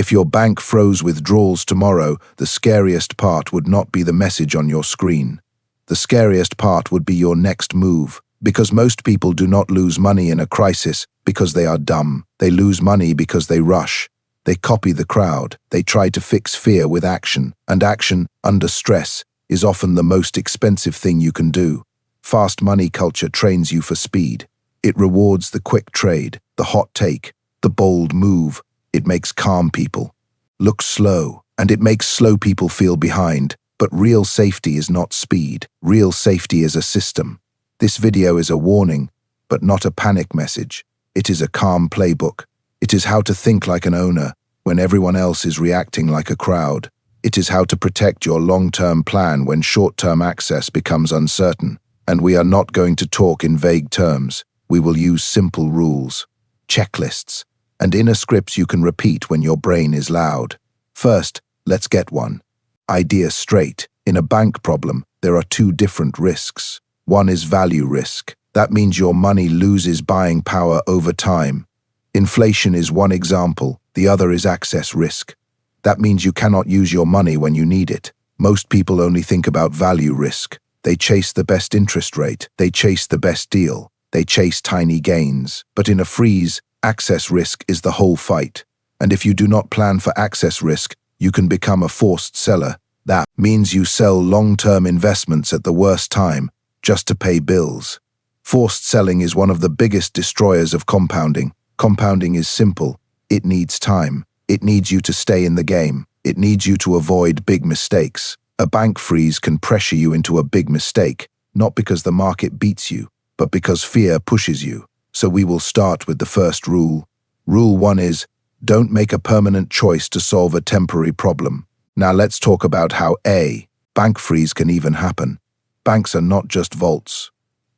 If your bank froze withdrawals tomorrow, the scariest part would not be the message on your screen. The scariest part would be your next move, because most people do not lose money in a crisis because they are dumb. They lose money because they rush. They copy the crowd. They try to fix fear with action, and action, under stress, is often the most expensive thing you can do. Fast money culture trains you for speed. It rewards the quick trade, the hot take, the bold move. It makes calm people look slow, and it makes slow people feel behind. But real safety is not speed. Real safety is a system. This video is a warning, but not a panic message. It is a calm playbook. It is how to think like an owner when everyone else is reacting like a crowd. It is how to protect your long-term plan when short-term access becomes uncertain. And we are not going to talk in vague terms. We will use simple rules, checklists, and inner scripts you can repeat when your brain is loud. First, let's get one idea straight. In a bank problem, there are two different risks. One is value risk. That means your money loses buying power over time. Inflation is one example. The other is access risk. That means you cannot use your money when you need it. Most people only think about value risk. They chase the best interest rate. They chase the best deal. They chase tiny gains. But in a freeze, access risk is the whole fight. And if you do not plan for access risk, you can become a forced seller. That means you sell long-term investments at the worst time just to pay bills. Forced selling is one of the biggest destroyers of compounding. Compounding is simple. It needs time. It needs you to stay in the game. It needs you to avoid big mistakes. A bank freeze can pressure you into a big mistake, not because the market beats you, but because fear pushes you. So we will start with the first rule. Rule 1 is, don't make a permanent choice to solve a temporary problem. Now let's talk about how a bank freeze can even happen. Banks are not just vaults.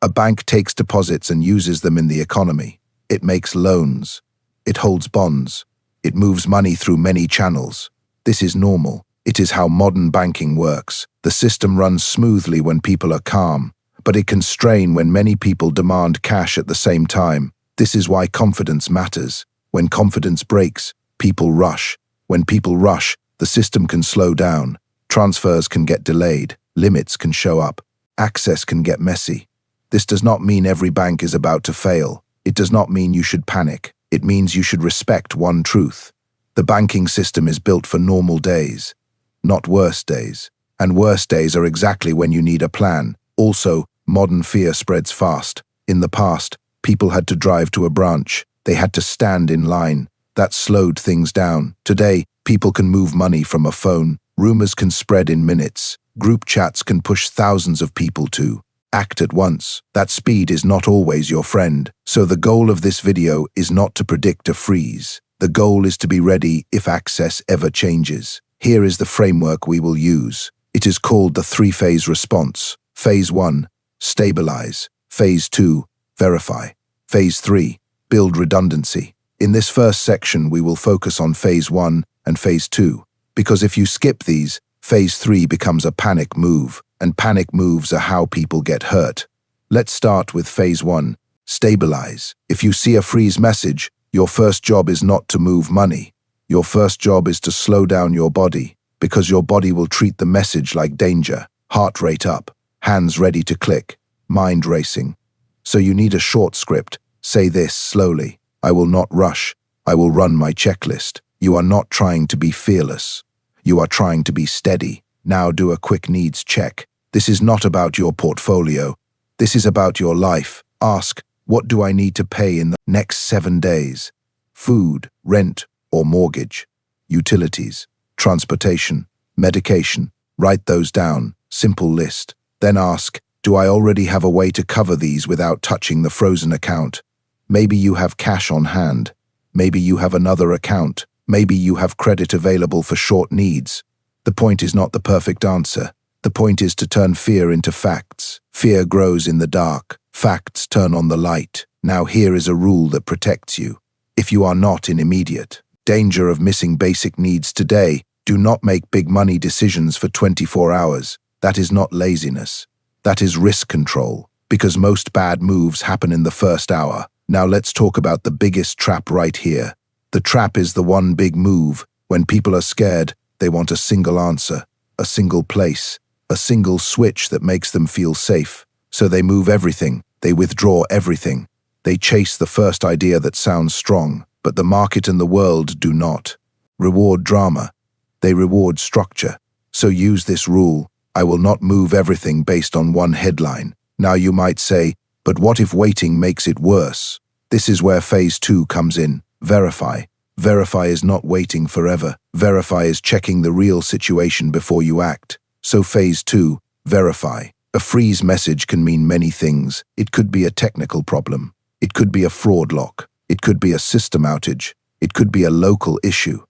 A bank takes deposits and uses them in the economy. It makes loans. It holds bonds. It moves money through many channels. This is normal. It is how modern banking works. The system runs smoothly when people are calm, but it can strain when many people demand cash at the same time. This is why confidence matters. When confidence breaks, people rush. When people rush, the system can slow down. Transfers can get delayed. Limits can show up. Access can get messy. This does not mean every bank is about to fail. It does not mean you should panic. It means you should respect one truth. The banking system is built for normal days, not worse days. And worse days are exactly when you need a plan. Also, modern fear spreads fast. In the past, people had to drive to a branch. They had to stand in line. That slowed things down. Today, people can move money from a phone. Rumors can spread in minutes. Group chats can push thousands of people to act at once. That speed is not always your friend. So the goal of this video is not to predict a freeze. The goal is to be ready if access ever changes. Here is the framework we will use. It is called the three-phase response. Phase 1, stabilize. Phase 2, verify. Phase 3, build redundancy. In this first section, we will focus on Phase 1 and Phase 2, because if you skip these, Phase 3 becomes a panic move, and panic moves are how people get hurt. Let's start with Phase 1, stabilize. If you see a freeze message, your first job is not to move money. Your first job is to slow down your body, because your body will treat the message like danger. Heart rate up, hands ready to click, mind racing. So you need a short script. Say this slowly. I will not rush. I will run my checklist. You are not trying to be fearless. You are trying to be steady. Now do a quick needs check. This is not about your portfolio. This is about your life. Ask, what do I need to pay in the next 7 days? Food, rent, or mortgage? Utilities, transportation, medication. Write those down. Simple list. Then ask, do I already have a way to cover these without touching the frozen account? Maybe you have cash on hand. Maybe you have another account. Maybe you have credit available for short needs. The point is not the perfect answer. The point is to turn fear into facts. Fear grows in the dark. Facts turn on the light. Now here is a rule that protects you. If you are not in immediate danger of missing basic needs today, do not make big money decisions for 24 hours. That is not laziness. That is risk control, because most bad moves happen in the first hour. Now let's talk about the biggest trap right here. The trap is the one big move. When people are scared, they want a single answer, a single place, a single switch that makes them feel safe. So they move everything, they withdraw everything. They chase the first idea that sounds strong, but the market and the world do not reward drama. They reward structure. So use this rule: I will not move everything based on one headline. Now you might say, but what if waiting makes it worse? This is where phase 2 comes in. Verify. Verify is not waiting forever. Verify is checking the real situation before you act. So phase 2, verify. A freeze message can mean many things. It could be a technical problem. It could be a fraud lock. It could be a system outage. It could be a local issue.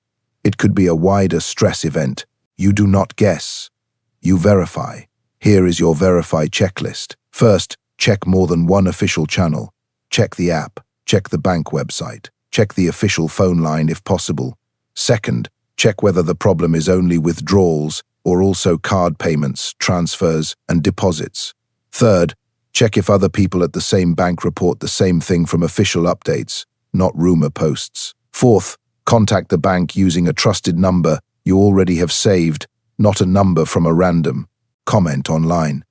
It could be a wider stress event. You do not guess. You verify. Here is your verify checklist. First, check more than one official channel. Check the app. Check the bank website. Check the official phone line if possible. Second, check whether the problem is only withdrawals or also card payments, transfers, and deposits. Third, check if other people at the same bank report the same thing from official updates, not rumor posts. Fourth, contact the bank using a trusted number you already have saved, not a number from a random comment online.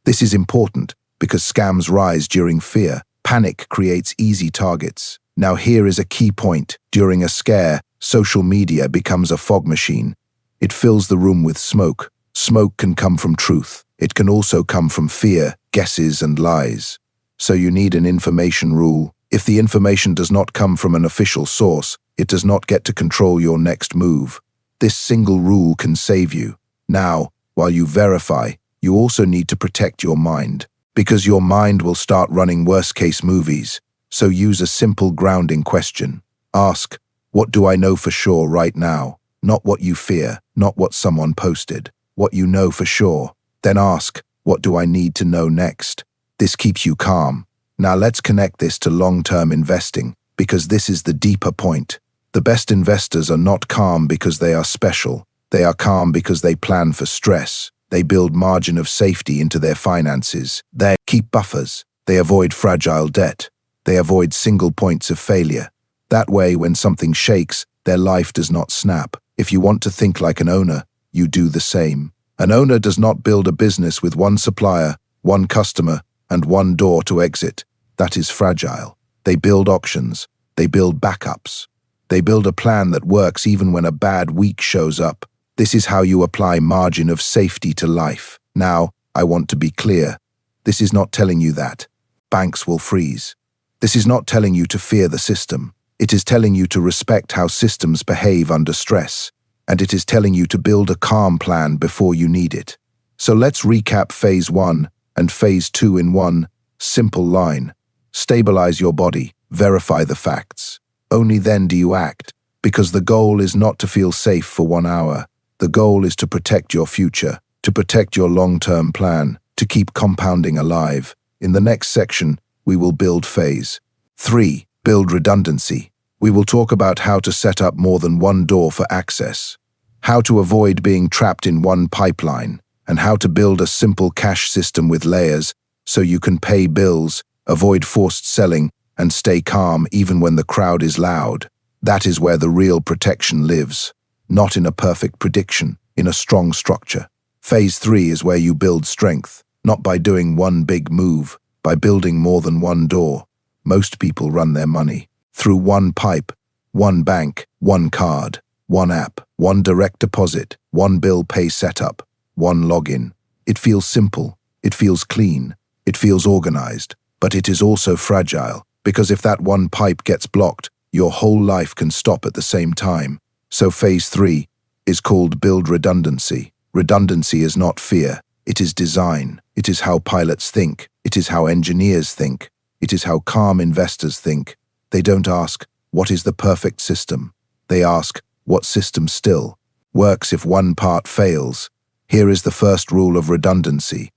This is important because scams rise during fear. Panic creates easy targets. Now here is a key point. During a scare, social media becomes a fog machine. It fills the room with smoke. Smoke can come from truth. It can also come from fear, guesses, and lies. So you need an information rule. If the information does not come from an official source, it does not get to control your next move. This single rule can save you. Now, while you verify, you also need to protect your mind, because your mind will start running worst-case movies. So use a simple grounding question. Ask, what do I know for sure right now? Not what you fear, not what someone posted. What you know for sure. Then ask, what do I need to know next? This keeps you calm. Now let's connect this to long-term investing, because this is the deeper point. The best investors are not calm because they are special. They are calm because they plan for stress. They build margin of safety into their finances. They keep buffers. They avoid fragile debt. They avoid single points of failure. That way, when something shakes, their life does not snap. If you want to think like an owner, you do the same. An owner does not build a business with one supplier, one customer, and one door to exit. That is fragile. They build options. They build backups. They build a plan that works even when a bad week shows up. This is how you apply margin of safety to life. Now, I want to be clear. This is not telling you that banks will freeze. This is not telling you to fear the system. It is telling you to respect how systems behave under stress. And it is telling you to build a calm plan before you need it. So let's recap phase 1 and phase 2 in one simple line. Stabilize your body. Verify the facts. Only then do you act, because the goal is not to feel safe for 1 hour. The goal is to protect your future, to protect your long-term plan, to keep compounding alive. In the next section, we will build phase 3, build redundancy. We will talk about how to set up more than one door for access, how to avoid being trapped in one pipeline, and how to build a simple cash system with layers so you can pay bills, avoid forced selling, and stay calm even when the crowd is loud. That is where the real protection lives, not in a perfect prediction, in a strong structure. Phase 3 is where you build strength, not by doing one big move, by building more than one door. Most people run their money through one pipe, one bank, one card, one app, one direct deposit, one bill pay setup, one login. It feels simple, it feels clean, it feels organized, but it is also fragile, because if that one pipe gets blocked, your whole life can stop at the same time. So phase 3 is called build redundancy. Redundancy is not fear, it is design. It is how pilots think. It is how engineers think. It is how calm investors think. They don't ask, what is the perfect system? They ask, what system still works if one part fails? Here is the first rule of redundancy.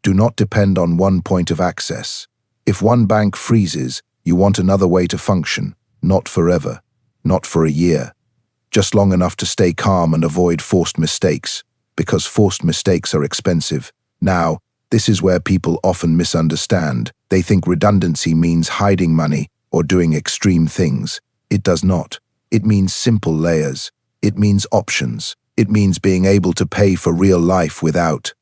Do not depend on one point of access. If one bank freezes, you want another way to function, not forever, not for a year. Just long enough to stay calm and avoid forced mistakes, because forced mistakes are expensive. Now, this is where people often misunderstand. They think redundancy means hiding money or doing extreme things. It does not. It means simple layers. It means options. It means being able to pay for real life without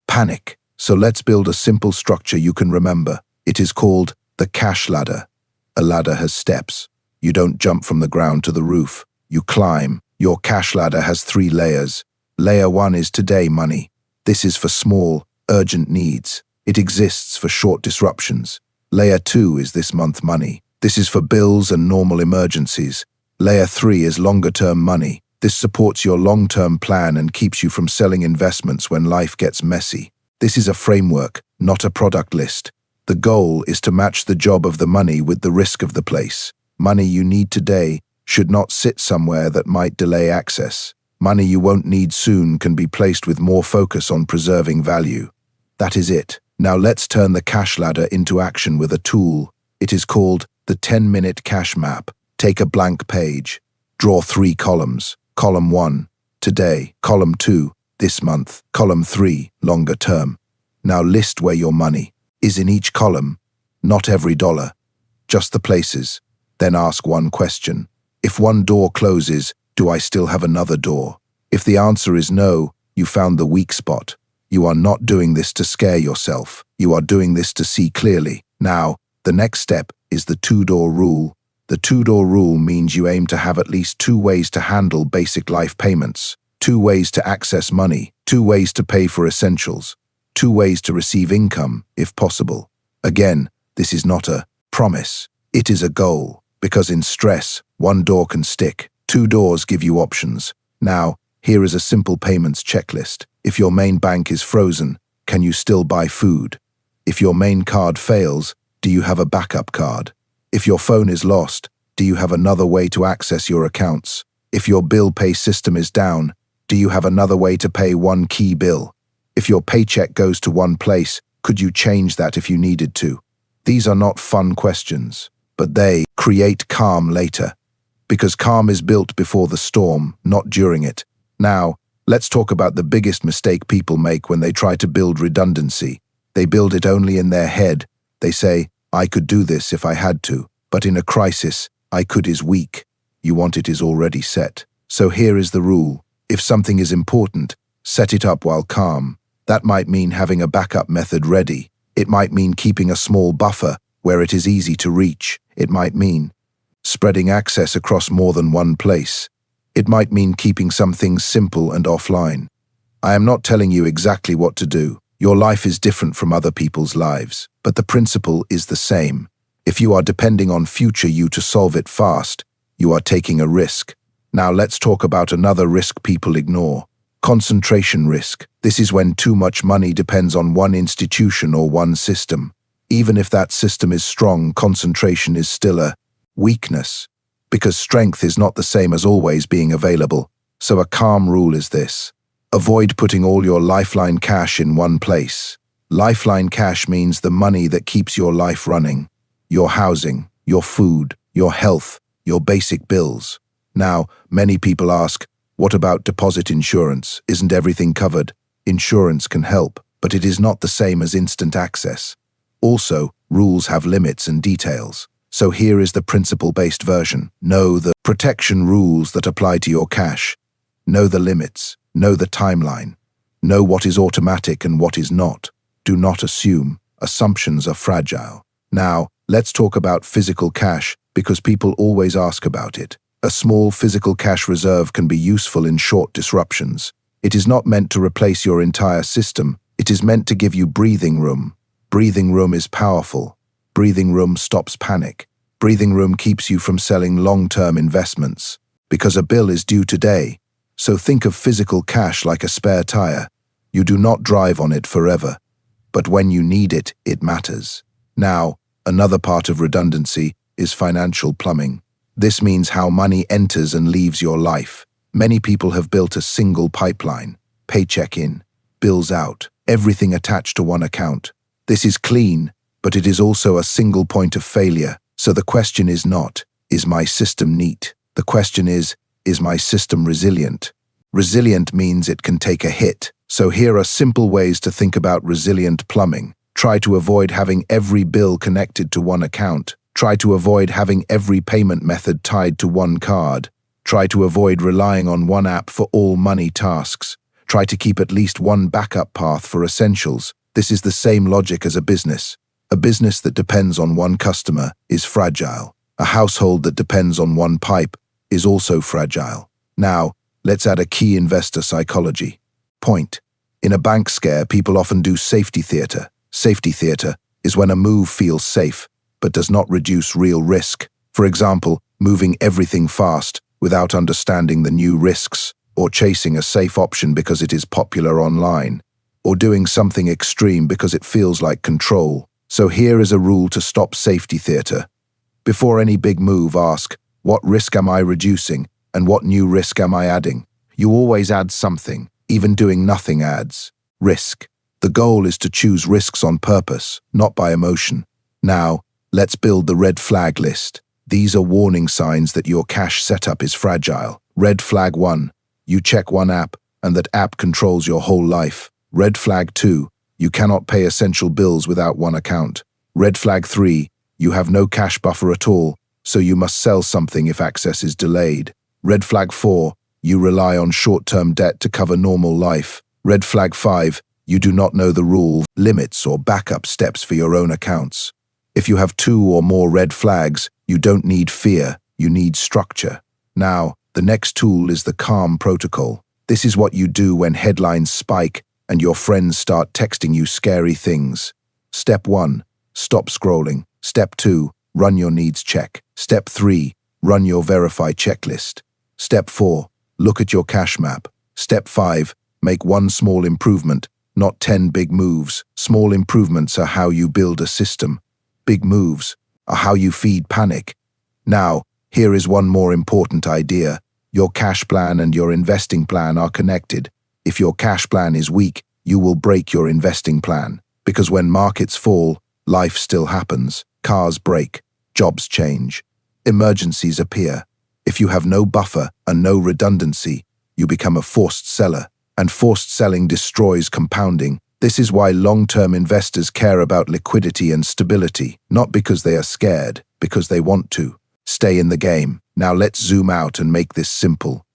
panic. So let's build a simple structure you can remember. It is called the cash ladder. A ladder has steps. You don't jump from the ground to the roof. You climb. Your cash ladder has 3 layers. Layer 1 is today money. This is for small, urgent needs. It exists for short disruptions. Layer 2 is this month money. This is for bills and normal emergencies. Layer 3 is longer-term money. This supports your long-term plan and keeps you from selling investments when life gets messy. This is a framework, not a product list. The goal is to match the job of the money with the risk of the place. Money you need today should not sit somewhere that might delay access. Money you won't need soon can be placed with more focus on preserving value. That is it. Now let's turn the cash ladder into action with a tool. It is called the 10-minute cash map. Take a blank page. Draw 3 columns. Column 1, today. Column 2, this month. Column 3, longer term. Now list where your money is in each column. Not every dollar, just the places. Then ask one question. If one door closes, do I still have another door? If the answer is no, you found the weak spot. You are not doing this to scare yourself. You are doing this to see clearly. Now, the next step is the 2-door rule. The 2-door rule means you aim to have at least 2 ways to handle basic life payments, 2 ways to access money, 2 ways to pay for essentials, 2 ways to receive income, if possible. Again, this is not a promise. It is a goal, because in stress, 1 door can stick. 2 doors give you options. Now, here is a simple payments checklist. If your main bank is frozen, can you still buy food? If your main card fails, do you have a backup card? If your phone is lost, do you have another way to access your accounts? If your bill pay system is down, do you have another way to pay one key bill? If your paycheck goes to one place, could you change that if you needed to? These are not fun questions, but they create calm later. Because calm is built before the storm, not during it. Now, let's talk about the biggest mistake people make when they try to build redundancy. They build it only in their head. They say, I could do this if I had to, but in a crisis, I could is weak. You want it is already set. So here is the rule. If something is important, set it up while calm. That might mean having a backup method ready. It might mean keeping a small buffer where it is easy to reach. It might mean spreading access across more than one place. It might mean keeping some things simple and offline. I am not telling you exactly what to do. Your life is different from other people's lives, but the principle is the same. If you are depending on future you to solve it fast, you are taking a risk. Now let's talk about another risk people ignore. Concentration risk. This is when too much money depends on one institution or one system. Even if that system is strong, concentration is still a weakness, because strength is not the same as always being available. So a calm rule is this. Avoid putting all your lifeline cash in one place. Lifeline cash means the money that keeps your life running. Your housing, your food, your health, your basic bills. Now, many people ask, what about deposit insurance? Isn't everything covered? Insurance can help, but it is not the same as instant access. Also, rules have limits and details. So here is the principle-based version. Know the protection rules that apply to your cash. Know the limits. Know the timeline. Know what is automatic and what is not. Do not assume. Assumptions are fragile. Now, let's talk about physical cash, because people always ask about it. A small physical cash reserve can be useful in short disruptions. It is not meant to replace your entire system. It is meant to give you breathing room. Breathing room is powerful. Breathing room stops panic. Breathing room keeps you from selling long-term investments. Because a bill is due today. So think of physical cash like a spare tire. You do not drive on it forever. But when you need it, it matters. Now, another part of redundancy is financial plumbing. This means how money enters and leaves your life. Many people have built a single pipeline. Paycheck in, bills out, everything attached to one account. This is clean, but it is also a single point of failure. So the question is not, is my system neat? The question is my system resilient? Resilient means it can take a hit. So here are simple ways to think about resilient plumbing. Try to avoid having every bill connected to one account. Try to avoid having every payment method tied to one card. Try to avoid relying on one app for all money tasks. Try to keep at least one backup path for essentials. This is the same logic as a business. A business that depends on one customer is fragile. A household that depends on one pipe is also fragile. Now, let's add a key investor psychology point. In a bank scare, people often do safety theater. Safety theater is when a move feels safe, but does not reduce real risk. For example, moving everything fast without understanding the new risks, or chasing a safe option because it is popular online, or doing something extreme because it feels like control. So here is a rule to stop safety theater. Before any big move, ask, what risk am I reducing and what new risk am I adding? You always add something. Even doing nothing adds risk. The goal is to choose risks on purpose, not by emotion. Now, let's build the red flag list. These are warning signs that your cash setup is fragile. Red flag 1, you check one app, and that app controls your whole life. Red flag 2, you cannot pay essential bills without one account. Red flag 3, you have no cash buffer at all, so you must sell something if access is delayed. Red flag 4, you rely on short-term debt to cover normal life. Red flag 5, you do not know the rule, limits, or backup steps for your own accounts. If you have 2 or more red flags, you don't need fear, you need structure. Now, the next tool is the calm protocol. This is what you do when headlines spike and your friends start texting you scary things. Step 1, stop scrolling. Step 2, run your needs check. Step 3, run your verify checklist. Step 4, look at your cash map. Step 5, make one small improvement, not 10 big moves. Small improvements are how you build a system. Big moves are how you feed panic. Now, here is one more important idea. Your cash plan and your investing plan are connected. If your cash plan is weak, you will break your investing plan. Because when markets fall, life still happens. Cars break, jobs change, emergencies appear. If you have no buffer and no redundancy, you become a forced seller, and forced selling destroys compounding. This is why long-term investors care about liquidity and stability, not because they are scared, because they want to. Stay in the game. Now let's zoom out and make this simple.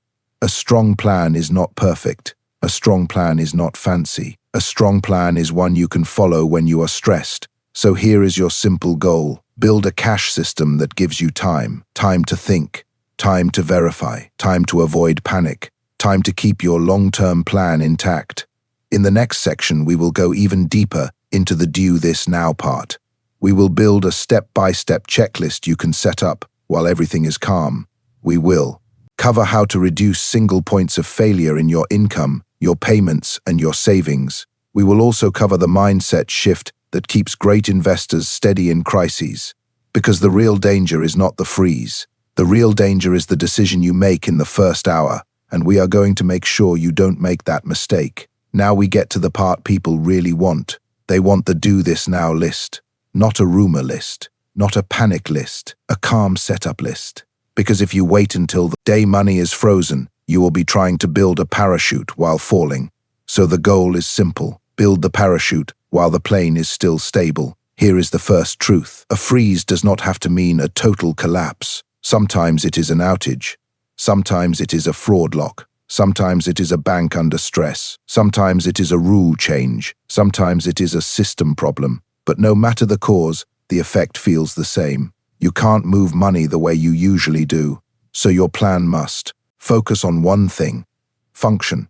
A strong plan is not perfect. A strong plan is not fancy. A strong plan is one you can follow when you are stressed. So here is your simple goal. Build a cash system that gives you time. Time to think. Time to verify. Time to avoid panic. Time to keep your long-term plan intact. In the next section, we will go even deeper into the do this now part. We will build a step-by-step checklist you can set up while everything is calm. We will cover how to reduce single points of failure in your income, your payments, and your savings. We will also cover the mindset shift that keeps great investors steady in crises. Because the real danger is not the freeze. The real danger is the decision you make in the first hour, and we are going to make sure you don't make that mistake. Now we get to the part people really want. They want the do this now list, not a rumor list, not a panic list, a calm setup list. Because if you wait until the day money is frozen, you will be trying to build a parachute while falling. So the goal is simple. Build the parachute while the plane is still stable. Here is the first truth. A freeze does not have to mean a total collapse. Sometimes it is an outage. Sometimes it is a fraud lock. Sometimes it is a bank under stress. Sometimes it is a rule change. Sometimes it is a system problem. But no matter the cause, the effect feels the same. You can't move money the way you usually do. So your plan must focus on one thing. Function.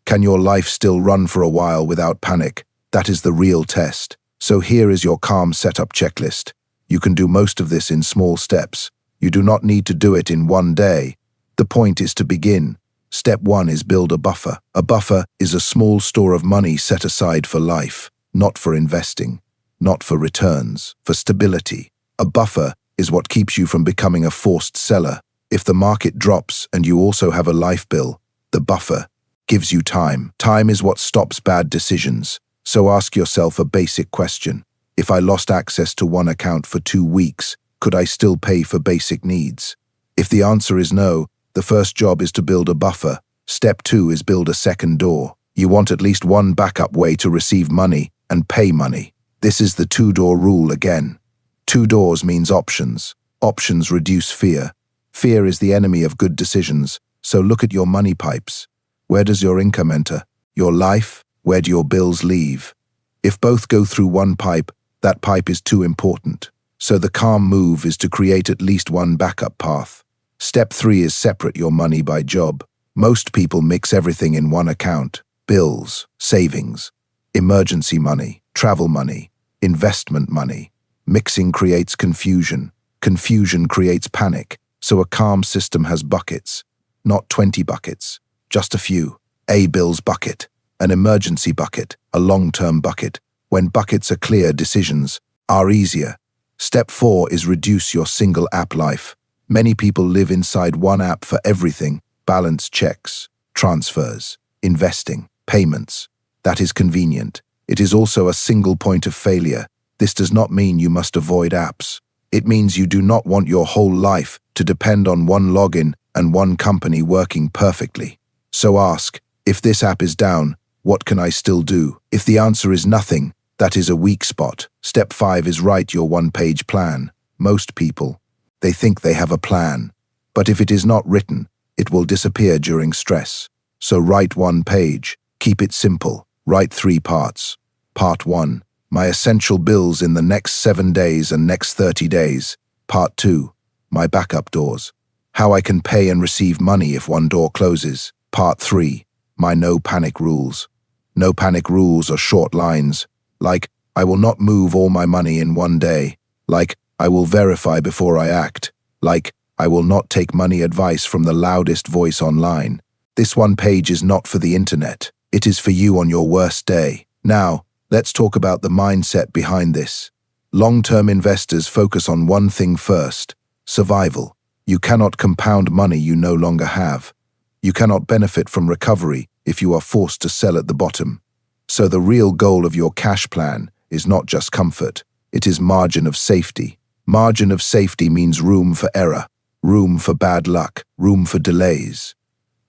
Can your life still run for a while without panic? That is the real test. So here is your calm setup checklist. You can do most of this in small steps. You do not need to do it in one day. The point is to begin. Step 1 is build a buffer. A buffer is a small store of money set aside for life, not for investing, not for returns, for stability. A buffer is what keeps you from becoming a forced seller. If the market drops and you also have a life bill, the buffer gives you time. Time is what stops bad decisions. So ask yourself a basic question. If I lost access to one account for 2 weeks, could I still pay for basic needs? If the answer is no, the first job is to build a buffer. Step 2 is build a second door. You want at least one backup way to receive money and pay money. This is the 2-door rule again. 2 doors means options. Options reduce fear. Fear is the enemy of good decisions, so look at your money pipes. Where does your income enter? Your life? Where do your bills leave? If both go through one pipe, that pipe is too important. So the calm move is to create at least one backup path. Step 3 is separate your money by job. Most people mix everything in one account: bills, savings, emergency money, travel money, investment money. Mixing creates confusion. Confusion creates panic. So a calm system has buckets, not 20 buckets, just a few. A bills bucket, an emergency bucket, a long-term bucket. When buckets are clear, decisions are easier. Step 4 is reduce your single app life. Many people live inside one app for everything: balance checks, transfers, investing, payments. That is convenient. It is also a single point of failure. This does not mean you must avoid apps. It means you do not want your whole life to depend on one login and one company working perfectly. So ask, if this app is down, what can I still do? If the answer is nothing, that is a weak spot. Step 5 is write your one-page plan. Most people, they think they have a plan, but if it is not written, it will disappear during stress. So write one page. Keep it simple. Write 3 parts. Part 1, my essential bills in the next 7 days and next 30 days. Part 2, my backup doors. How I can pay and receive money if one door closes. Part 3, my no panic rules. No panic rules are short lines, like, I will not move all my money in one day. Like, I will verify before I act. Like, I will not take money advice from the loudest voice online. This one page is not for the internet. It is for you on your worst day. Now, let's talk about the mindset behind this. Long-term investors focus on one thing first: survival. You cannot compound money you no longer have. You cannot benefit from recovery if you are forced to sell at the bottom. So the real goal of your cash plan is not just comfort. It is margin of safety. Margin of safety means room for error, room for bad luck, room for delays,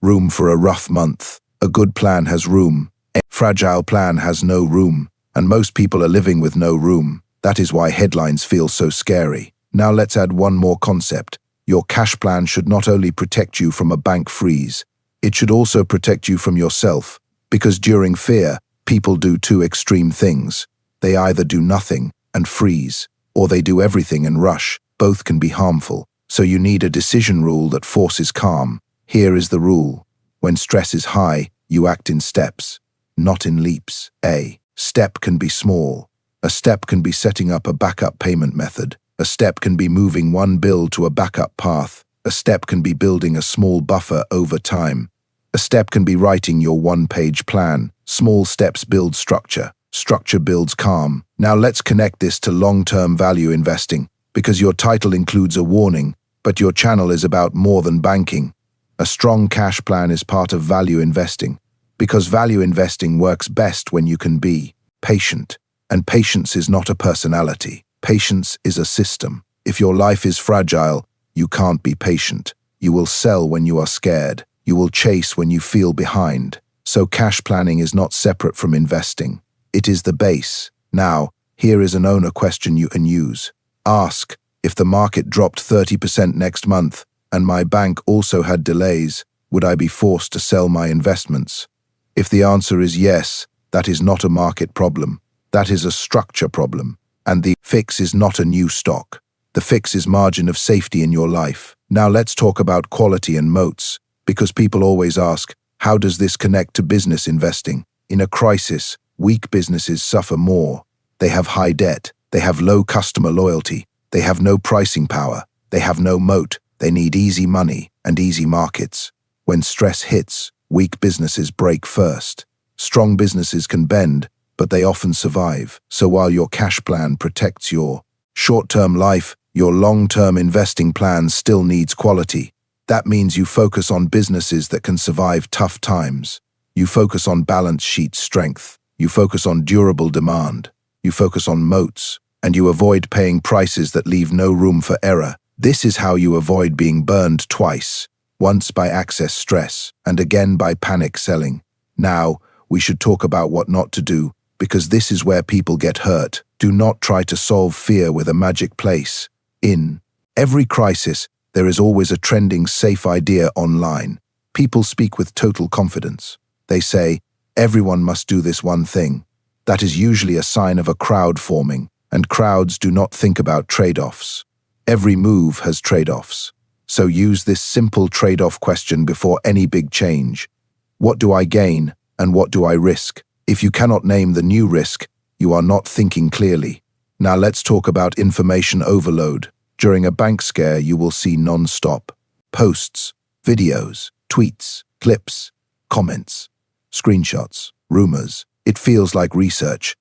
room for a rough month. A good plan has room. A fragile plan has no room. And most people are living with no room. That is why headlines feel so scary. Now let's add one more concept. Your cash plan should not only protect you from a bank freeze, it should also protect you from yourself. Because during fear, people do 2 extreme things. They either do nothing and freeze, or they do everything and rush. Both can be harmful. So you need a decision rule that forces calm. Here is the rule. When stress is high, you act in steps, not in leaps. A step can be small. A step can be setting up a backup payment method. A step can be moving one bill to a backup path. A step can be building a small buffer over time. A step can be writing your one-page plan. Small steps build structure. Structure builds calm. Now let's connect this to long-term value investing, because your title includes a warning, but your channel is about more than banking. A strong cash plan is part of value investing, because value investing works best when you can be patient. And patience is not a personality. Patience is a system. If your life is fragile, you can't be patient. You will sell when you are scared. You will chase when you feel behind. So cash planning is not separate from investing. It is the base. Now, here is an owner question you can use. Ask, if the market dropped 30% next month, and my bank also had delays, would I be forced to sell my investments? If the answer is yes, that is not a market problem. That is a structure problem. And the fix is not a new stock. The fix is margin of safety in your life. Now let's talk about quality and moats, because people always ask, how does this connect to business investing? In a crisis, weak businesses suffer more. They have high debt. They have low customer loyalty. They have no pricing power. They have no moat. They need easy money and easy markets. When stress hits, weak businesses break first. Strong businesses can bend, but they often survive. So while your cash plan protects your short-term life, your long-term investing plan still needs quality. That means you focus on businesses that can survive tough times. You focus on balance sheet strength. You focus on durable demand. You focus on moats, and you avoid paying prices that leave no room for error. This is how you avoid being burned twice, once by access stress, and again by panic selling. Now, we should talk about what not to do, because this is where people get hurt. Do not try to solve fear with a magic place. In every crisis, There is always a trending safe idea online. People speak with total confidence. They say, everyone must do this one thing. That is usually a sign of a crowd forming, and crowds do not think about trade-offs. Every move has trade-offs. So use this simple trade-off question before any big change. What do I gain and what do I risk? If you cannot name the new risk, you are not thinking clearly. Now let's talk about information overload. During a bank scare, you will see non-stop posts, videos, tweets, clips, comments, screenshots, rumors. It feels like research,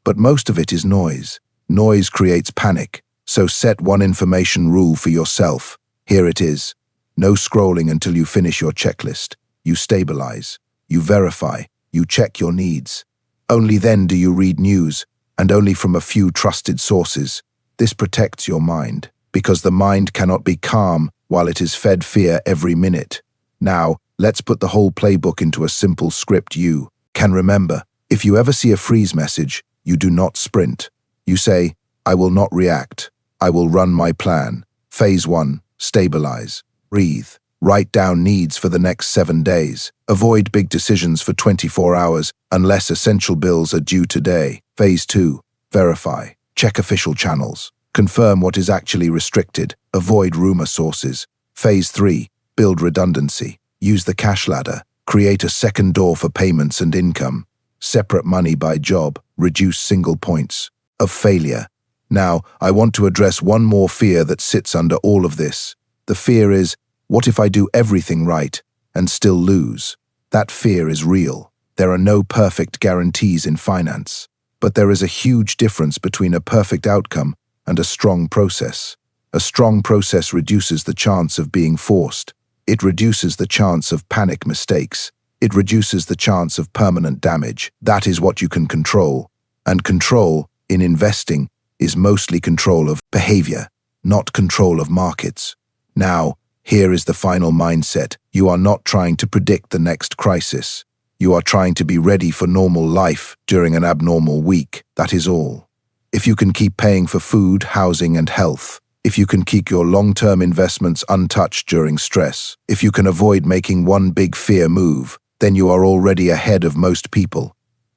but most of it is noise. Noise creates panic, so set one information rule for yourself. Here it is. No scrolling until you finish your checklist. You stabilize, you verify, you check your needs. Only then do you read news, and only from a few trusted sources. This protects your mind, because the mind cannot be calm while it is fed fear every minute. Now, let's put the whole playbook into a simple script you can remember. If you ever see a freeze message, you do not sprint. You say, I will not react. I will run my plan. Phase 1, stabilize. Breathe. Write down needs for the next 7 days. Avoid big decisions for 24 hours unless essential bills are due today. Phase 2, verify. Check official channels. Confirm what is actually restricted. Avoid rumor sources. Phase 3, build redundancy. Use the cash ladder. Create a second door for payments and income. Separate money by job. Reduce single points of failure. Now, I want to address one more fear that sits under all of this. The fear is, what if I do everything right and still lose? That fear is real. There are no perfect guarantees in finance, but there is a huge difference between a perfect outcome and a strong process. A strong process reduces the chance of being forced. It reduces the chance of panic mistakes. It reduces the chance of permanent damage. That is what you can control. And control, in investing, is mostly control of behavior, not control of markets. Now, here is the final mindset. You are not trying to predict the next crisis. You are trying to be ready for normal life during an abnormal week. That is all. If you can keep paying for food, housing, and health, if you can keep your long-term investments untouched during stress, if you can avoid making one big fear move, then you are already ahead of most people.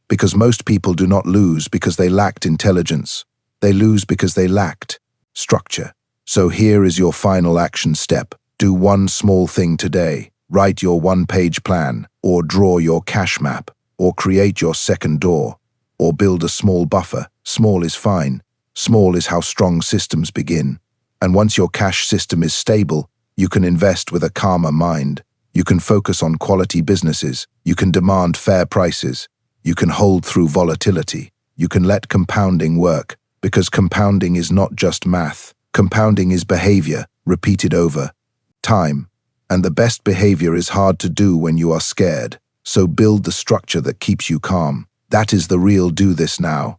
Because most people do not lose because they lacked intelligence. They lose because they lacked structure. So here is your final action step. Do one small thing today. Write your one-page plan, or draw your cash map, or create your second door, or build a small buffer. Small is fine. Small is how strong systems begin. And once your cash system is stable, you can invest with a calmer mind. You can focus on quality businesses. You can demand fair prices. You can hold through volatility. You can let compounding work, because compounding is not just math. Compounding is behavior, repeated over time. And the best behavior is hard to do when you are scared. So build the structure that keeps you calm. That is the real do this now.